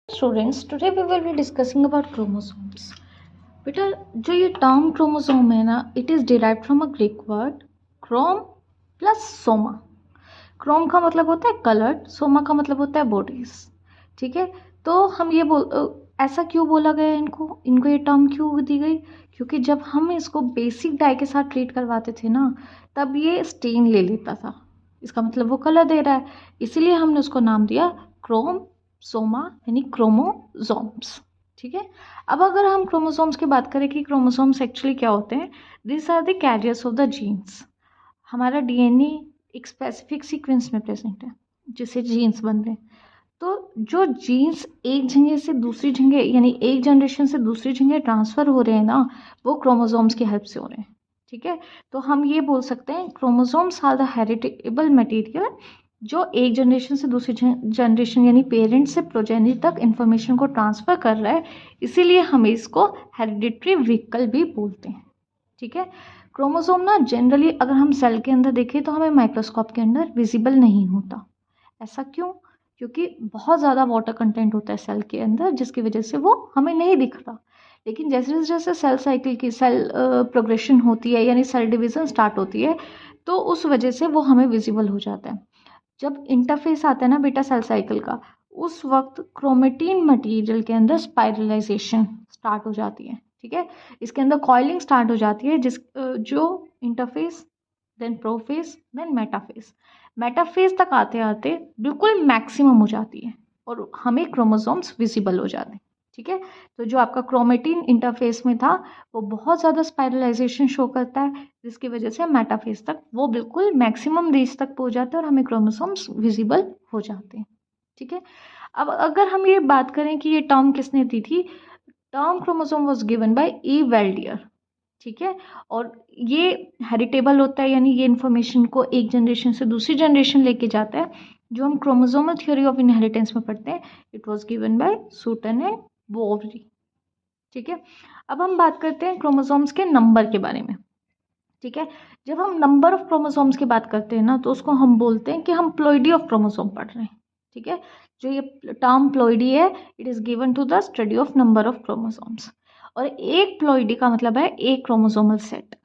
Students, today we will be discussing about chromosomes. बेटा जो ये टर्म क्रोमोसोम है ना, it is derived from a Greek word Chrome plus Soma. Chrome का मतलब होता है कलर्ड, सोमा का मतलब होता है बॉडीज. ठीक है, तो हम ये ऐसा क्यों बोला गया इनको ये टर्म क्यों दी गई? क्योंकि जब हम इसको बेसिक डाई के साथ ट्रीट करवाते थे ना, तब ये स्टेन ले लेता था. इसका मतलब वो कलर दे रहा है, इसीलिए हमने उसको नाम दिया क्रोम सोमा यानी क्रोमोसोम्स. ठीक है, अब अगर हम क्रोमोसोम्स की बात करें कि क्रोमोसोम्स एक्चुअली क्या होते हैं, this are the carriers of the genes. हमारा डीएनए एक स्पेसिफिक सीक्वेंस में प्रेजेंट है जिससे जीन्स बन रहे हैं. तो जो जीन्स एक जगह से दूसरी जगह यानी एक जनरेशन से दूसरी जगह ट्रांसफ़र हो रहे हैं ना, वो क्रोमोसोम्स की हेल्प से हो रहे हैं. ठीक है, तो हम ये बोल सकते हैं chromosomes are the heritable material जो एक जनरेशन से दूसरी जनरेशन यानी पेरेंट से प्रोजेनी तक इंफॉर्मेशन को ट्रांसफ़र कर रहा है. इसीलिए हम इसको हेरिडिटरी व्हीकल भी बोलते हैं. ठीक है, क्रोमोसोम ना जनरली अगर हम सेल के अंदर देखें तो हमें माइक्रोस्कोप के अंदर विजिबल नहीं होता. ऐसा क्यों? क्योंकि बहुत ज़्यादा वाटर कंटेंट होता है सेल के अंदर, जिसकी वजह से वो हमें नहीं दिखता. लेकिन जैसे जैसे सेल साइकिल की सेल प्रोग्रेशन होती है यानी सेल डिवीज़न स्टार्ट होती है, तो उस वजह से वो हमें विजिबल हो जाता है. जब इंटरफेस आता है ना बेटा सेल साइकिल का, उस वक्त क्रोमेटिन मटेरियल के अंदर स्पाइरलाइजेशन स्टार्ट हो जाती है. ठीक है, इसके अंदर कॉइलिंग स्टार्ट हो जाती है जो interphase then prophase then metaphase तक आते आते बिल्कुल मैक्सिमम हो जाती है और हमें क्रोमोसोम्स विजिबल हो जाते हैं. ठीक है, तो जो आपका क्रोमेटिन इंटरफेस में था वो बहुत ज़्यादा स्पाइरलाइजेशन शो करता है, जिसकी वजह से मेटाफेस तक वो बिल्कुल मैक्सिमम रीच तक पहुंच जाते हैं और हमें क्रोमोसोम्स विजिबल हो जाते हैं. ठीक है, अब अगर हम ये बात करें कि ये टर्म किसने दी थी, term chromosome was given by E Waldeyer. ठीक है, और ये हेरिटेबल होता है यानी ये इन्फॉर्मेशन को एक जनरेशन से दूसरी जनरेशन लेके जाता है, जो हम क्रोमोसोमल थ्योरी ऑफ इनहेरिटेंस में पढ़ते हैं. It was given by Sutton and Boveri. ठीक है, अब हम बात करते हैं क्रोमोसोम्स के नंबर के बारे में. ठीक है, जब हम नंबर ऑफ क्रोमोसोम्स की बात करते हैं ना, तो उसको हम बोलते हैं कि हम प्लॉइडी ऑफ क्रोमोसोम पढ़ रहे हैं. ठीक है, जो ये टर्म प्लॉइडी है, it is given to the study of number of chromosomes. और एक प्लॉइडी का मतलब है एक क्रोमोसोमल सेट.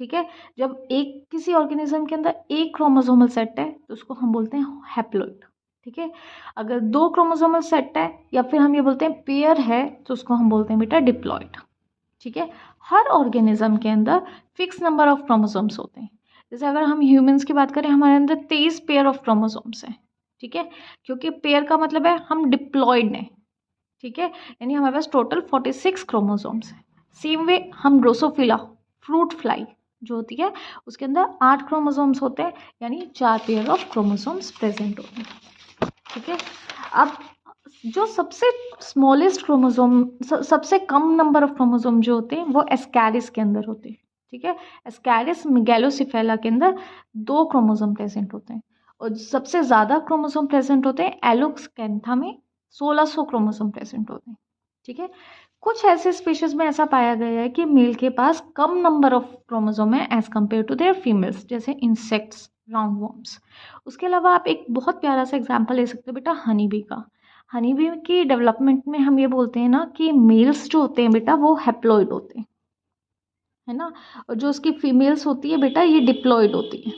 ठीक है, जब एक किसी ऑर्गेनिज्म के अंदर एक क्रोमोसोमल सेट है तो उसको हम बोलते हैं हैप्लॉइड. ठीक है, अगर दो क्रोमोसोमल सेट है या फिर हम ये बोलते हैं पेयर है तो उसको हम बोलते हैं बेटा डिप्लॉइड. ठीक है, हर ऑर्गेनिज्म के अंदर फिक्स नंबर ऑफ क्रोमोसोम्स होते हैं. जैसे अगर हम ह्यूमंस की बात करें, हमारे अंदर 23 पेयर ऑफ क्रोमोसोम्स हैं. ठीक है, क्योंकि पेयर का मतलब है हम डिप्लॉइड हैं. ठीक है, यानी हमारे पास टोटल 46 क्रोमोसोम्स हैं. सेम वे हम ड्रोसोफिला फ्रूट फ्लाई जो होती है उसके अंदर 8 क्रोमोसोम्स होते हैं यानी 4 पेयर ऑफ क्रोमोसोम्स प्रेजेंट होते हैं. ठीक है, अब जो सबसे स्मॉलेस्ट क्रोमोसोम सबसे कम नंबर ऑफ क्रोमोसोम जो होते हैं वो एस्कैरिस के अंदर होते हैं. ठीक है, एस्कैरिस मेगैलोसिफेला के अंदर 2 क्रोमोसोम प्रेजेंट होते हैं और सबसे ज़्यादा क्रोमोसोम प्रेजेंट होते हैं एलोक्सकैंथा में 1600 क्रोमोसोम प्रेजेंट होते हैं. ठीक है, कुछ ऐसे स्पीशीज में ऐसा पाया गया है कि मेल के पास कम नंबर ऑफ क्रोमोसोम है as compared to their females, जैसे इंसेक्ट्स, राउंड वॉर्म्स. उसके अलावा आप एक बहुत प्यारा सा एग्जाम्पल ले सकते हो बेटा हनी बी का. हनी बी की डेवलपमेंट में हम ये बोलते हैं ना कि मेल्स जो होते हैं बेटा वो हैप्लॉइड होते हैं, है ना, और जो उसकी फीमेल्स होती है बेटा ये डिप्लॉइड होती है.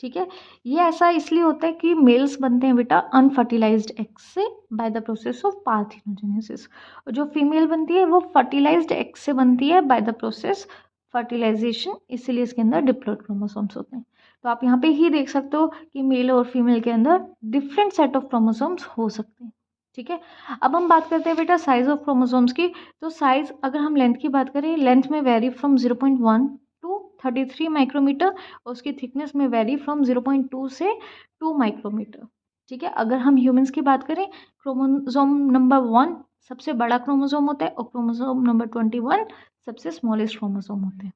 ठीक है, ये ऐसा इसलिए होता है कि मेल्स बनते हैं बेटा अनफर्टिलाइज्ड एग से by the process of parthenogenesis, और जो फीमेल बनती है वो फर्टिलाइज्ड एग से बनती है बाय द प्रोसेस फर्टिलाइजेशन, इसीलिए इसके अंदर डिप्लॉइड क्रोमोसोम्स होते हैं. तो आप यहाँ पे ही देख सकते हो कि मेल और फीमेल के अंदर डिफरेंट सेट ऑफ क्रोमोसोम्स हो सकते हैं. ठीक है, अब हम बात करते हैं बेटा साइज ऑफ क्रोमोसोम्स की. तो साइज अगर हम लेंथ की बात करें, लेंथ में वेरी फ्रॉम 0.1 टू 33 माइक्रोमीटर और उसकी थिकनेस में वेरी फ्रॉम 0.2 से 2 माइक्रोमीटर. ठीक है, अगर हम ह्यूमंस की बात करें, क्रोमोसोम नंबर 1 सबसे बड़ा क्रोमोसोम होता है और क्रोमोसोम नंबर 21 सबसे स्मॉलेस्ट क्रोमोसोम होते हैं.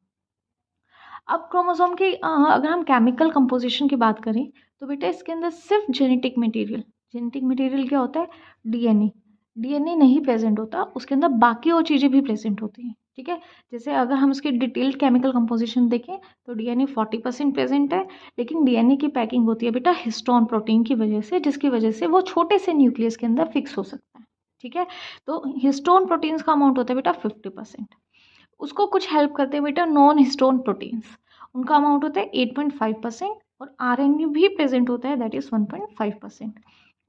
अब क्रोमोसोम की अगर हम केमिकल कंपोजिशन की बात करें तो बेटा इसके अंदर सिर्फ जेनेटिक मटेरियल क्या होता है, डीएनए नहीं प्रेजेंट होता, उसके अंदर बाकी और चीज़ें भी प्रेजेंट होती हैं. ठीक है, जैसे अगर हम इसकी डिटेल्ड केमिकल कंपोजिशन देखें तो डीएनए 40% प्रेजेंट है, लेकिन डीएनए की पैकिंग होती है बेटा हिस्टोन प्रोटीन की वजह से, जिसकी वजह से वो छोटे से न्यूक्लियस के अंदर फिक्स हो सकता है. ठीक है। तो हिस्टोन प्रोटीन्स का अमाउंट होता है बेटा 50%। उसको कुछ हेल्प करते हैं बेटा नॉन हिस्टोन प्रोटीन्स, उनका अमाउंट होता है 8.5%, और आरएनए भी प्रेजेंट होता है, दैट इज़ 1.5%।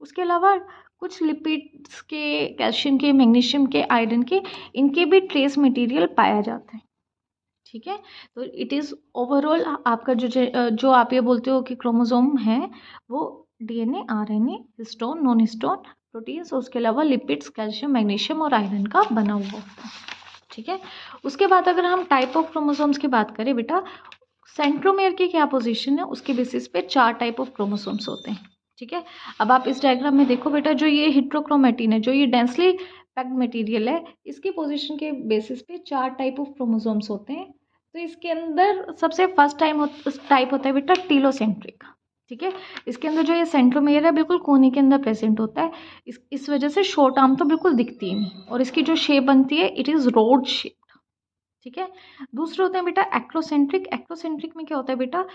उसके अलावा कुछ लिपिड्स के, कैल्शियम के, मैग्नीशियम के, आयरन के, इनके भी ट्रेस मटेरियल पाया जाता है। ठीक है। तो इट इज़ ओवरऑल आपका जो आप ये बोलते हो कि क्रोमोसोम है वो DNA, RNA, histone, non histone proteins, उसके अलावा लिपिड्स, कैल्शियम, मैग्नीशियम और आयरन का बना हुआ होता है। ठीक है। उसके बाद अगर हम टाइप ऑफ क्रोमोसोम्स की बात करें बेटा, सेंट्रोमेयर की क्या पोजीशन है उसके बेसिस पे 4 टाइप ऑफ क्रोमोसोम्स होते हैं। ठीक है। अब आप इस डायग्राम में देखो बेटा, जो ये हेट्रोक्रोमेटिन है, जो ये डेंसली पैक्ड मटेरियल है, इसकी पोजीशन के बेसिस पे 4 टाइप ऑफ क्रोमोसोम्स होते हैं। तो इसके अंदर सबसे फर्स्ट टाइप होता है बेटा टीलोसेंट्रिक। ठीक है। इसके अंदर जो ये सेंट्रोमेयर है बिल्कुल कोने के अंदर प्रेजेंट होता है, इस वजह से शॉर्ट आर्म तो बिल्कुल दिखती ही नहीं, और इसकी जो शेप बनती है इट इज़ रोड शेप। ठीक है। दूसरे होते हैं बेटा एक्रोसेंट्रिक। एक्रोसेंट्रिक में क्या होता है बेटा,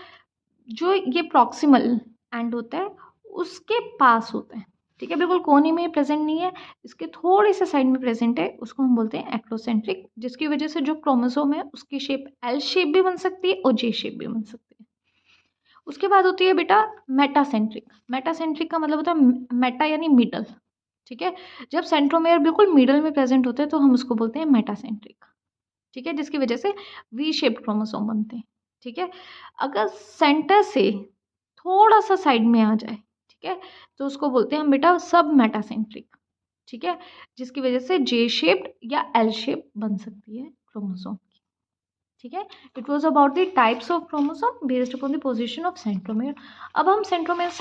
जो ये प्रॉक्सिमल एंड होता है उसके पास होता है। ठीक है। बिल्कुल कोने में प्रेजेंट नहीं है, इसके थोड़ी से साइड में प्रेजेंट है, उसको हम बोलते हैं एक्रोसेंट्रिक, जिसकी वजह से जो क्रोमोसोम है उसकी शेप एल शेप भी बन सकती है और जे शेप भी बन सकती है। उसके बाद होती है बेटा मेटासेंट्रिक। मेटासेंट्रिक का मतलब होता है मेटा यानी मिडल। ठीक है। जब सेंट्रोमेयर बिल्कुल मिडल में प्रेजेंट होते हैं तो हम उसको बोलते हैं मेटासेंट्रिक। ठीक है। जिसकी वजह से वी शेप्ड क्रोमोसोम बनते हैं। ठीक है। अगर सेंटर से थोड़ा सा साइड में आ जाए, ठीक है, तो उसको बोलते हैं हम बेटा सब मेटासेंट्रिक। ठीक है। जिसकी वजह से जे शेप्ड या एल शेप बन सकती है क्रोमोसोम की। ठीक है। It was about the types of chromosome based upon the position of centromere. अब हम सेंट्रोमेयर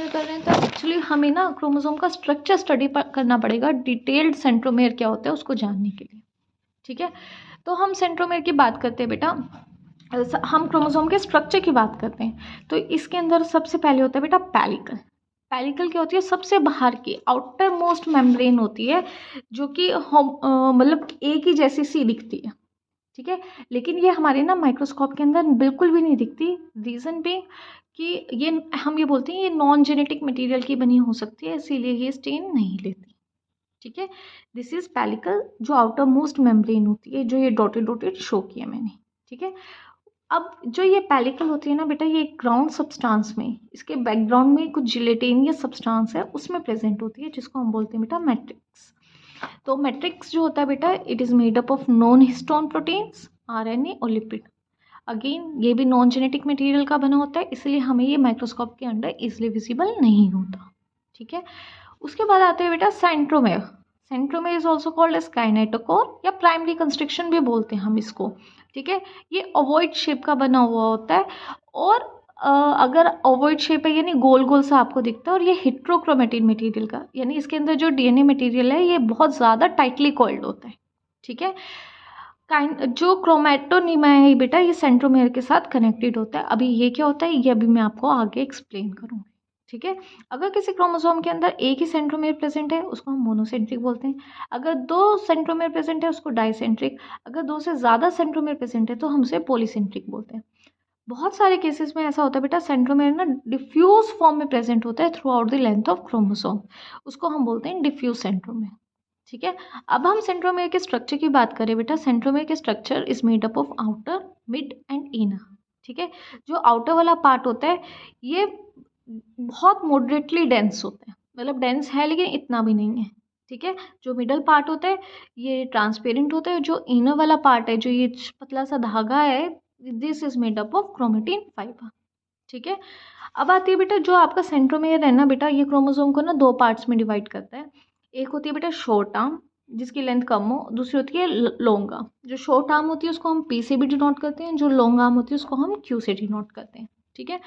कर रहे हैं तो एक्चुअली हमें ना क्रोमोसोम का स्ट्रक्चर स्टडी करना पड़ेगा, डिटेल्ड सेंट्रोमेयर क्या होता है उसको जानने के लिए। ठीक है। तो हम सेंट्रोमेयर की बात करते हैं बेटा, हम क्रोमोसोम के स्ट्रक्चर की बात करते हैं, तो इसके अंदर सबसे पहले होता है बेटा पैलिकल। पैलिकल क्या होती है, सबसे बाहर की आउटर मोस्ट मेम्ब्रेन होती है, जो कि मतलब एक ही जैसी सी दिखती है। ठीक है। लेकिन ये हमारे ना माइक्रोस्कोप के अंदर बिल्कुल भी नहीं दिखती। रीज़न भी कि ये हम ये बोलते हैं ये नॉन जेनेटिक मटेरियल की बनी हो सकती है, इसीलिए ये स्टेन नहीं लेती। ठीक है। दिस इज पैलिकल, जो आउटर मोस्ट मेम्ब्रेन होती है, जो ये डॉटेड डॉटेड शो किया मैंने। ठीक है। अब जो ये पैलिकल होती है ना बेटा, ये ग्राउंड सब्सटेंस में, इसके बैकग्राउंड में कुछ जिलेटेनियस सब्सटेंस है उसमें प्रेजेंट होती है, जिसको हम बोलते हैं बेटा मैट्रिक्स। तो मैट्रिक्स जो होता है बेटा, it is made up of non histone proteins, RNA और लिपिड। अगेन ये भी नॉन जेनेटिक मटेरियल का बना होता है, इसलिए हमें ये माइक्रोस्कोप के अंडर इजिली विजिबल नहीं होता। ठीक है। उसके बाद आते हैं बेटा centromere. Centromere is also called as kinetochore या प्राइमरी कंस्ट्रक्शन भी बोलते हैं हम इसको। ठीक है। ये ओवॉइड शेप का बना हुआ होता है, और अगर ओवॉइड शेप है यानी गोल गोल सा आपको दिखता है, और ये हेट्रोक्रोमेटिन मटेरियल का, यानी इसके अंदर जो डीएनए मटेरियल है ये बहुत ज़्यादा टाइटली कॉइल्ड होता है। ठीक है। जो क्रोमैटोनिमा है बेटा, ये सेंट्रोमेयर के साथ कनेक्टेड होता है। अभी ये क्या होता है ये अभी मैं आपको आगे एक्सप्लेन करूँगी। ठीक है। अगर किसी क्रोमोसोम के अंदर एक ही सेंट्रोमेयर प्रेजेंट है उसको हम मोनोसेंट्रिक बोलते हैं। अगर 2 सेंट्रोमेयर प्रेजेंट है उसको डाइसेंट्रिक। अगर 2 से ज़्यादा सेंट्रोमेयर प्रेजेंट है तो हम उसे पॉलीसेंट्रिक बोलते हैं। बहुत सारे केसेस में ऐसा होता है बेटा, सेंट्रोमेयर ना डिफ्यूज फॉर्म में प्रेजेंट होता है through out the length of chromosome, उसको हम बोलते हैं डिफ्यूज सेंट्रोमेयर। ठीक है। अब हम सेंट्रोमेयर के स्ट्रक्चर की बात करें बेटा, सेंट्रोमेयर के structure is made up of outer, mid and inner. ठीक है। जो आउटर वाला पार्ट होता है ये बहुत मॉडरेटली डेंस होता है, मतलब डेंस है लेकिन इतना भी नहीं है। ठीक है। जो मिडल पार्ट होता है ये ट्रांसपेरेंट होता है, जो इनर वाला पार्ट है, जो ये पतला सा धागा है, this is made up of chromatin fibre. ठीक है। अब आती है बेटा, जो आपका सेंट्रोमेयर है ना बेटा, ये क्रोमोसोम को ना 2 पार्ट्स में डिवाइड करता है। एक होती है बेटा शॉर्ट आर्म, जिसकी लेंथ कम हो, दूसरी होती है लॉन्ग आर्म। जो शॉर्ट आर्म होती है उसको हम पी से भी डिनोट करते हैं, जो लॉन्ग आर्म होती है उसको हम क्यू से डिनोट करते हैं। ठीक है।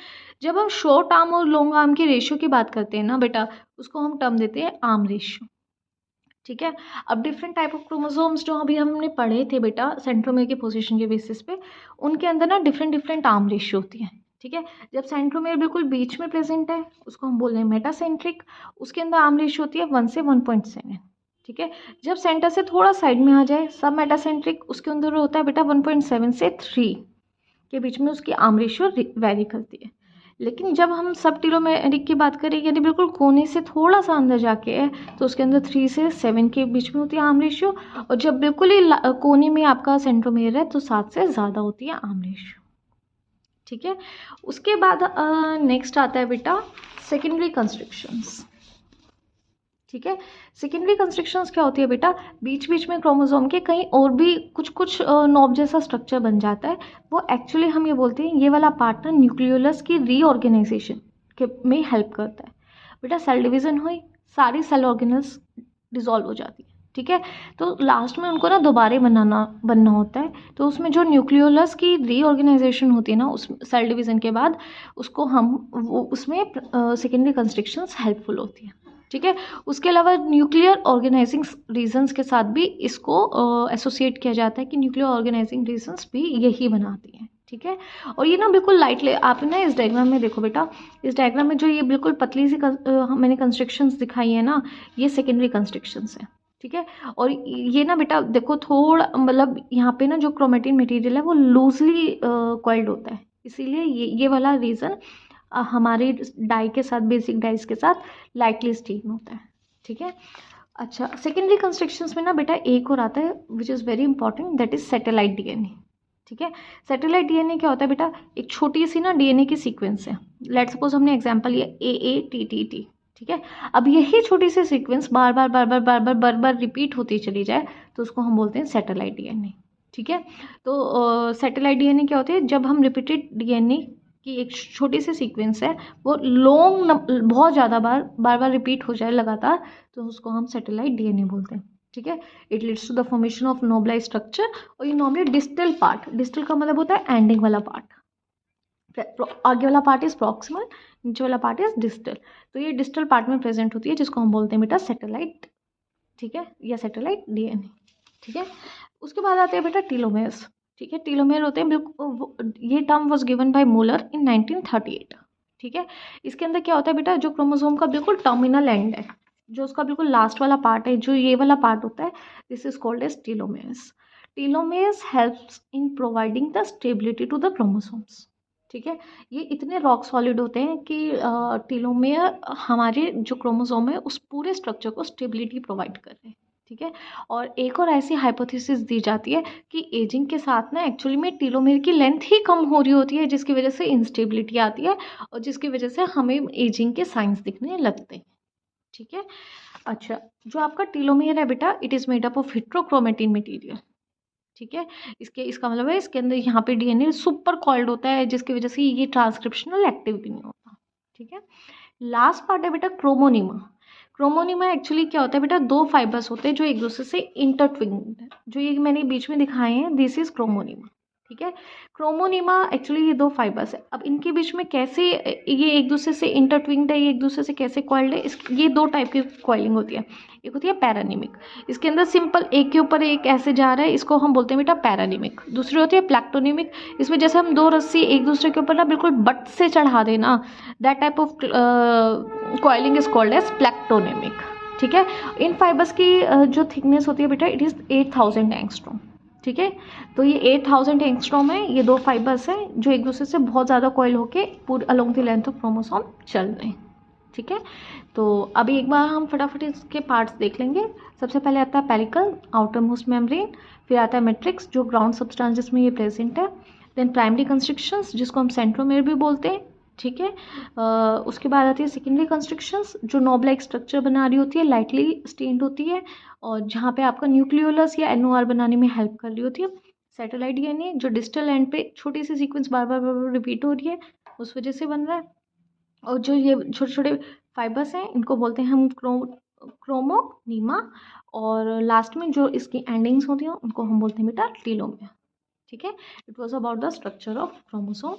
जब हम शॉर्ट आर्म और लॉन्ग आर्म की रेशियो की बात करते हैं ना बेटा, उसको हम टर्म देते हैं आर्म रेशियो। ठीक है। अब डिफरेंट टाइप ऑफ क्रोमोसोम्स जो अभी हमने पढ़े थे बेटा सेंट्रोमेयर के पोजीशन के बेसिस पे, उनके अंदर ना डिफरेंट आर्म रेशियो होती है। ठीक है। जब सेंट्रोमेयर बिल्कुल बीच में प्रेजेंट है उसको हम बोल रहे हैं मेटासेंट्रिक, उसके अंदर आर्म रेशियो होती है 1 से 1.7। ठीक है। जब सेंटर से थोड़ा साइड में आ जाए सब मेटासेंट्रिक, उसके अंदर होता है बेटा 1.7 से 3 के बीच में उसकी आर्म रेशियो वेरी करती है। लेकिन जब हम सब टेलोमेरिक की बात करें यानी बिल्कुल कोने से थोड़ा सा अंदर जाके है तो उसके अंदर 3 से 7 के बीच में होती है आर्म रेशियो, और जब बिल्कुल ही कोने में आपका सेंट्रोमेयर है तो 7 से ज़्यादा होती है आर्म रेशियो। ठीक है, उसके बाद नेक्स्ट आता है बेटा सेकेंडरी कंस्ट्रक्शंस। ठीक है, सेकेंडरी कंस्ट्रक्शंस क्या होती है बेटा, बीच बीच में क्रोमोसोम के कहीं और भी कुछ कुछ नॉब जैसा स्ट्रक्चर बन जाता है। वो एक्चुअली हम ये बोलते हैं ये वाला पार्ट ना न्यूक्लियोलस की रीऑर्गेनाइजेशन के में हेल्प करता है। बेटा सेल डिवीजन हुई, सारी सेल ऑर्गेनल्स डिसॉल्व हो जाती है। ठीक है, तो लास्ट में उनको ना दोबारा बनना होता है, तो उसमें जो न्यूक्लियोलस की रीऑर्गेनाइजेशन होती है ना उस सेल डिवीजन के बाद, उसको हम उसमें सेकेंडरी कंस्ट्रक्शंस हेल्पफुल होती है। ठीक है, उसके अलावा न्यूक्लियर ऑर्गेनाइजिंग रीजन्स के साथ भी इसको एसोसिएट किया जाता है कि न्यूक्लियर ऑर्गेनाइजिंग रीजन्स भी यही बनाती हैं। ठीक है, और ये ना बिल्कुल लाइटली आप ना इस डायग्राम में देखो बेटा, इस डायग्राम में जो ये बिल्कुल पतली सी मैंने कंस्ट्रक्शंस दिखाई है ना, ये सेकेंडरी कंस्ट्रक्शंस हैं। ठीक है, और ये ना बेटा देखो थोड़ा मतलब यहाँ पे ना जो क्रोमेटिन मटेरियल है वो लूजली कॉइल्ड होता है, इसीलिए ये वाला रीज़न हमारे डाई के साथ, बेसिक डाइज के साथ लाइटली स्टेन होता है। ठीक है, अच्छा सेकेंडरी कंस्ट्रक्शंस में ना बेटा एक और आता है which is very important, that is satellite DNA. ठीक है, सैटेलाइट डीएनए क्या होता है बेटा, एक छोटी सी ना डीएनए की सीक्वेंस है। लेट्स सपोज हमने एग्जांपल लिया AATTT। ठीक है, अब यही छोटी सी सीक्वेंस बार बार बार बार बार बार बार बार रिपीट होती चली जाए तो उसको हम बोलते हैं सैटेलाइट डीएनए। ठीक है, तो सैटेलाइट डीएनए क्या होते हैं, जब हम रिपीटेड डीएनए की एक छोटी सी सीक्वेंस है वो बहुत ज़्यादा बार रिपीट हो जाए लगातार, तो उसको हम सैटेलाइट डीएनए बोलते हैं। ठीक है, it leads to the formation of nobelize structure, और ये नॉर्मली डिस्टल पार्ट, डिस्टल का मतलब होता है एंडिंग वाला पार्ट, आगे वाला पार्ट इज प्रॉक्सिमल, नीचे वाला पार्ट इज डिस्टल, तो ये डिस्टल पार्ट में प्रेजेंट होती है जिसको हम बोलते हैं बेटा सैटेलाइट। ठीक है, या सैटेलाइट डीएनए। ठीक है, उसके बाद आते हैं बेटा टीलोमेर्स। ठीक है, टीलोमेर होते हैं बिल्कुल, ये term was given by Muller in 1938। ठीक है, इसके अंदर क्या होता है बेटा, जो क्रोमोसोम का बिल्कुल टर्मिनल एंड है, जो उसका बिल्कुल लास्ट वाला पार्ट है, जो ये वाला पार्ट होता है, this is called as telomeres. Telomeres helps in providing the stability to the chromosomes. ठीक है, ये इतने रॉक सॉलिड होते हैं कि टीलोमेयर हमारे जो क्रोमोसोम है उस पूरे स्ट्रक्चर को स्टेबिलिटी प्रोवाइड कर रहे हैं। ठीक है, और एक और ऐसी हाइपोथेसिस दी जाती है कि एजिंग के साथ ना एक्चुअली में टीलोमेयर की लेंथ ही कम हो रही होती है, जिसकी वजह से इंस्टेबिलिटी आती है और जिसकी वजह से हमें एजिंग के साइंस दिखने लगते हैं। ठीक है, अच्छा जो आपका टीलोमेयर है बेटा, it is made up of heterochromatin material. ठीक है, इसका मतलब है इसके अंदर यहाँ पे डीएनए सुपर कॉइल्ड होता है, जिसकी वजह से ये ट्रांसक्रिप्शनल एक्टिव भी नहीं होता। ठीक है, लास्ट पार्ट है बेटा क्रोमोनिमा। क्रोमोनिमा एक्चुअली क्या होता है बेटा, दो फाइबर्स होते हैं जो एक दूसरे से इंटरट्विन्ड है, जो ये मैंने बीच में दिखाए हैं, दिस इज क्रोमोनिमा। ठीक है, क्रोमोनिमा एक्चुअली ये दो फाइबर्स है, अब इनके बीच में कैसे ये एक दूसरे से इंटरट्विन्ड है, ये एक दूसरे से कैसे कॉइल्ड है, ये दो टाइप की कॉइलिंग होती है। एक होती है पैरानिमिक, इसके अंदर सिंपल एक के ऊपर एक ऐसे जा रहा है, इसको हम बोलते हैं बेटा पैरानिमिक। दूसरी होती है प्लैक्टोनिमिक, इसमें जैसे हम दो रस्सी एक दूसरे के ऊपर ना बिल्कुल बट से चढ़ा देना, that type of coiling is called as plectonemic. ठीक है, इन फाइबर्स की जो थिकनेस होती है बेटा, इट इज़ 8000 एंगस्ट्रॉम। ठीक है, तो ये 8000 एंगस्ट्रॉम है, ये दो फाइबर्स हैं जो एक दूसरे से बहुत ज़्यादा कॉइल होके पूरे along the length of chromosome चल रहे हैं। ठीक है, तो अभी एक बार हम फटाफट इसके पार्ट्स देख लेंगे। सबसे पहले आता है पेरिकल, आउटर मोस्ट मेम्ब्रेन, फिर आता है मैट्रिक्स जो ग्राउंड सब्सटेंस जिसमें ये प्रेजेंट है, देन प्राइमरी कंस्ट्रक्शंस जिसको हम सेंट्रोमेयर भी बोलते हैं। ठीक है, उसके बाद आती है सेकेंडरी कंस्ट्रक्शंस जो नॉब लाइक स्ट्रक्चर बना रही होती है, लाइटली स्टेन्ड होती है, और जहाँ पे आपका न्यूक्लियोलस या एनओआर बनाने में हेल्प कर रही होती है। सैटेलाइट डीएनए जो डिस्टल एंड पे छोटी सी सीक्वेंस बार बार रिपीट हो रही है, उस वजह से बन रहा है। और जो ये छोटे छोटे फाइबर्स हैं इनको बोलते हैं हम क्रोमोनीमा, और लास्ट में जो इसकी एंडिंग्स होती हैं उनको हम बोलते हैं बेटा टीलोमेयर। ठीक है, it was about the structure of chromosome.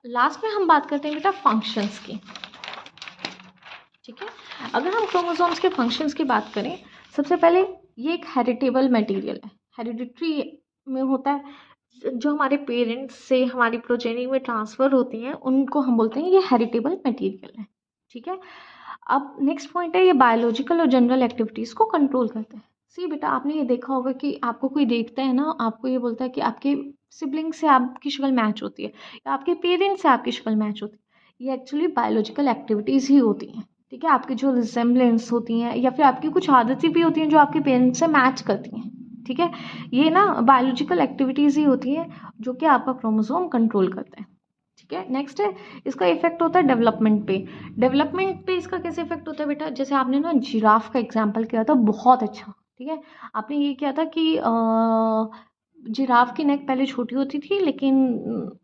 Last में हम बात करते हैं बेटा फंक्शंस की। ठीक है, अगर हम क्रोमोसोम्स के फंक्शंस की बात करें, सबसे पहले ये एक हेरिटेबल मटेरियल है, हेरिडिटरी में होता है, जो हमारे पेरेंट्स से हमारी प्रोजेनी में ट्रांसफ़र होती हैं उनको हम बोलते हैं ये हेरिटेबल मटेरियल है। ठीक है, अब नेक्स्ट पॉइंट है ये बायोलॉजिकल और जनरल एक्टिविटीज़ को कंट्रोल करते हैं। सी बेटा आपने ये देखा होगा कि आपको कोई देखता है ना, आपको ये बोलता है कि आपके सिबलिंग से आपकी शक्ल मैच होती है या आपके पेरेंट्स से आपकी शक्ल मैच होती है, ये एक्चुअली बायोलॉजिकल एक्टिविटीज़ ही होती हैं, ठीक है। आपकी जो रिसेम्बलेंस होती हैं या फिर आपकी कुछ आदतें भी होती हैं जो आपके पेरेंट्स से मैच करती हैं, ठीक है। ये ना बायोलॉजिकल एक्टिविटीज़ ही होती हैं जो कि आपका क्रोमोसोम कंट्रोल करते हैं, ठीक है। नेक्स्ट है, इसका इफेक्ट होता है डेवलपमेंट पे। डेवलपमेंट पे इसका कैसे इफेक्ट होता है बेटा, जैसे आपने ना जिराफ का एग्जाम्पल किया था, बहुत अच्छा, ठीक है। आपने ये किया था कि जिराफ की नेक पहले छोटी होती थी, लेकिन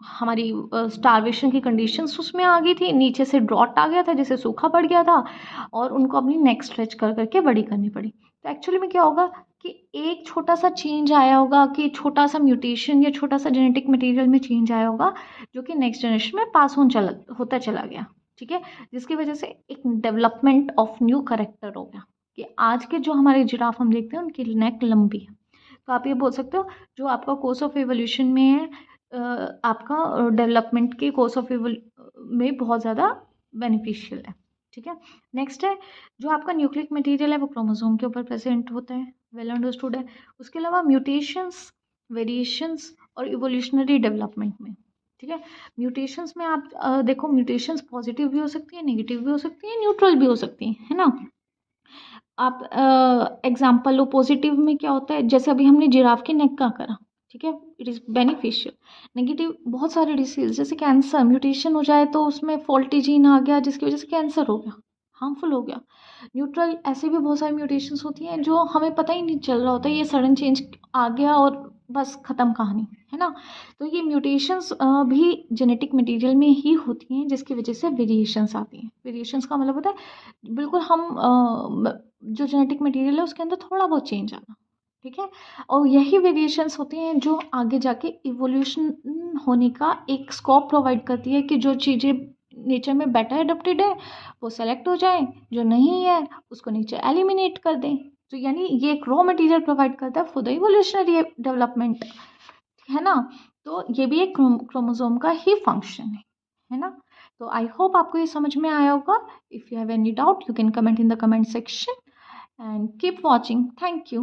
हमारी स्टारवेशन की कंडीशंस उसमें आ गई थी, नीचे से ड्रॉट आ गया था, जैसे सूखा पड़ गया था, और उनको अपनी नेक स्ट्रेच कर करके बड़ी करनी पड़ी। तो एक्चुअली में क्या होगा कि एक छोटा सा चेंज आया होगा, कि छोटा सा म्यूटेशन या छोटा सा जेनेटिक मटेरियल में चेंज आया होगा, जो कि नेक्स्ट जनरेशन में पास होता चला गया, ठीक है। जिसकी वजह से एक डेवलपमेंट ऑफ न्यू करेक्टर हो गया, कि आज के जो हमारे जिराफ हम देखते हैं उनकी नेक लंबी है। तो आप ये बोल सकते हो जो आपका कोर्स ऑफ एवोल्यूशन में है, आपका डेवलपमेंट के कोर्स ऑफ में बहुत ज़्यादा बेनिफिशियल है, ठीक है। नेक्स्ट है, जो आपका न्यूक्लिक मटेरियल है वो क्रोमोसोम के ऊपर प्रेजेंट होता है, वेल अंडरस्टूड है। उसके अलावा म्यूटेशंस, वेरिएशंस और इवोल्यूशनरी डेवलपमेंट में, ठीक है। म्यूटेशंस में आप देखो, म्यूटेशंस पॉजिटिव भी हो सकती है, नेगेटिव भी हो सकती है, न्यूट्रल भी हो सकती है ना। आप एग्जाम्पल लो, पॉजिटिव में क्या होता है, जैसे अभी हमने जिराफ की नेक का करा, ठीक है, इट इज़ बेनिफिशियल। नेगेटिव, बहुत सारे डिसीज जैसे कैंसर, म्यूटेशन हो जाए तो उसमें फॉल्टी जीन आ गया जिसकी वजह से कैंसर हो गया, हार्मफुल हो गया। न्यूट्रल, ऐसे भी बहुत सारी म्यूटेशंस होती हैं जो हमें पता ही नहीं चल रहा होता, ये सडन चेंज आ गया और बस ख़त्म कहानी, है ना। तो ये म्यूटेशंस भी जेनेटिक मटेरियल में ही होती हैं, जिसकी वजह से वेरिएशंस आती हैं। वेरिएशंस का मतलब होता है बिल्कुल हम जो जेनेटिक मटेरियल है उसके अंदर थोड़ा बहुत चेंज आना, ठीक है। और यही वेरिएशंस होती हैं जो आगे जाके इवोल्यूशन होने का एक स्कोप प्रोवाइड करती है, कि जो चीज़ें नेचर में बेटर अडोप्टेड है वो सेलेक्ट हो जाए, जो नहीं है उसको नेचर एलिमिनेट कर दें। तो यानी ये एक रॉ मटेरियल प्रोवाइड करता है फॉर द इवोल्यूशनरी डेवलपमेंट, है ना। तो ये भी एक क्रोमोसोम का ही फंक्शन है ना। तो आई होप आपको ये समझ में आया होगा। If you have any doubt you can comment in the comment section and keep watching. Thank you.